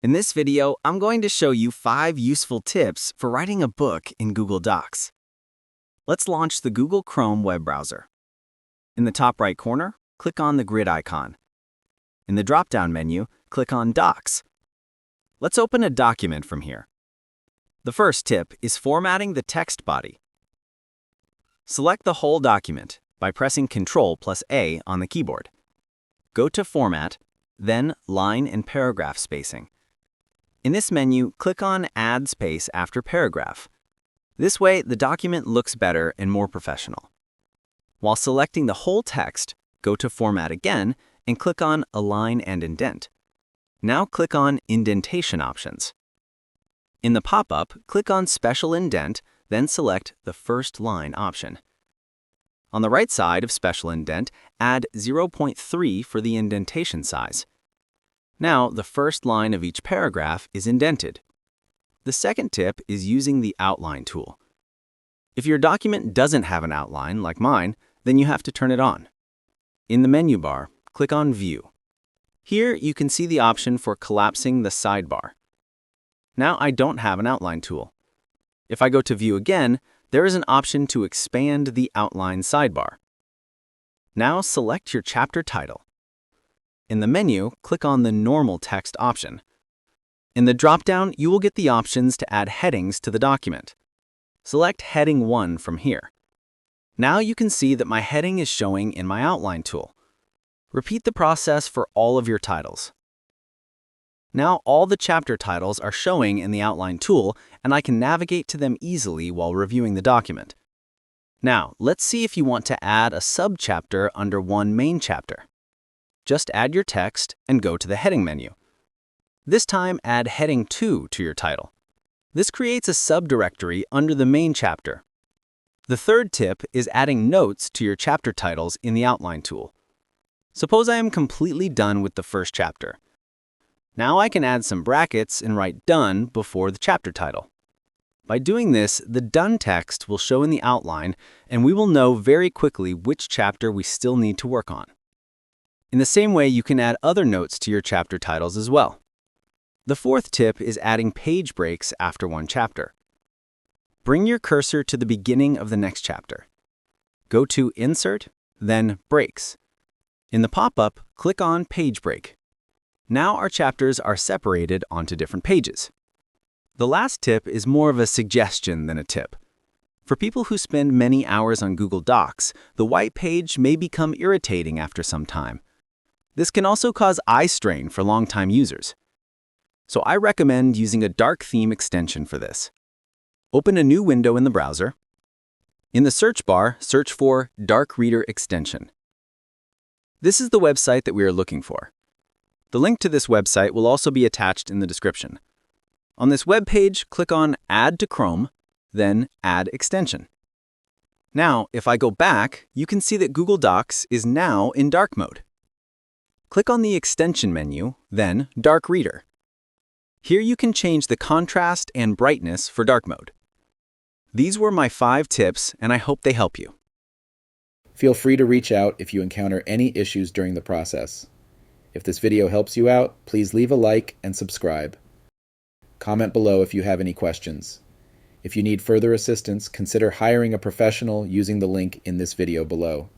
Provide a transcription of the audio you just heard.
In this video, I'm going to show you 5 useful tips for writing a book in Google Docs. Let's launch the Google Chrome web browser. In the top right corner, click on the grid icon. In the drop-down menu, click on Docs. Let's open a document from here. The first tip is formatting the text body. Select the whole document by pressing Ctrl+A on the keyboard. Go to Format, then Line and Paragraph Spacing. In this menu, click on Add Space after Paragraph. This way, the document looks better and more professional. While selecting the whole text, go to Format again and click on Align and Indent. Now click on Indentation Options. In the pop-up, click on Special Indent, then select the First Line option. On the right side of Special Indent, add 0.3 for the indentation size. Now, the first line of each paragraph is indented. The second tip is using the Outline tool. If your document doesn't have an outline, like mine, then you have to turn it on. In the menu bar, click on View. Here, you can see the option for collapsing the sidebar. Now, I don't have an outline tool. If I go to View again, there is an option to expand the outline sidebar. Now, select your chapter title. In the menu, click on the Normal Text option. In the drop-down, you will get the options to add headings to the document. Select Heading 1 from here. Now you can see that my heading is showing in my Outline tool. Repeat the process for all of your titles. Now all the chapter titles are showing in the Outline tool, and I can navigate to them easily while reviewing the document. Now, let's see if you want to add a subchapter under one main chapter. Just add your text and go to the Heading menu. This time, add Heading 2 to your title. This creates a subdirectory under the main chapter. The third tip is adding notes to your chapter titles in the Outline tool. Suppose I am completely done with the first chapter. Now I can add some brackets and write Done before the chapter title. By doing this, the Done text will show in the outline, and we will know very quickly which chapter we still need to work on. In the same way, you can add other notes to your chapter titles as well. The fourth tip is adding page breaks after one chapter. Bring your cursor to the beginning of the next chapter. Go to Insert, then Breaks. In the pop-up, click on Page Break. Now our chapters are separated onto different pages. The last tip is more of a suggestion than a tip. For people who spend many hours on Google Docs, the white page may become irritating after some time. This can also cause eye strain for long-time users. So I recommend using a dark theme extension for this. Open a new window in the browser. In the search bar, search for Dark Reader Extension. This is the website that we are looking for. The link to this website will also be attached in the description. On this web page, click on Add to Chrome, then Add Extension. Now, if I go back, you can see that Google Docs is now in dark mode. Click on the Extension menu, then Dark Reader. Here you can change the contrast and brightness for dark mode. These were my 5 tips, and I hope they help you. Feel free to reach out if you encounter any issues during the process. If this video helps you out, please leave a like and subscribe. Comment below if you have any questions. If you need further assistance, consider hiring a professional using the link in this video below.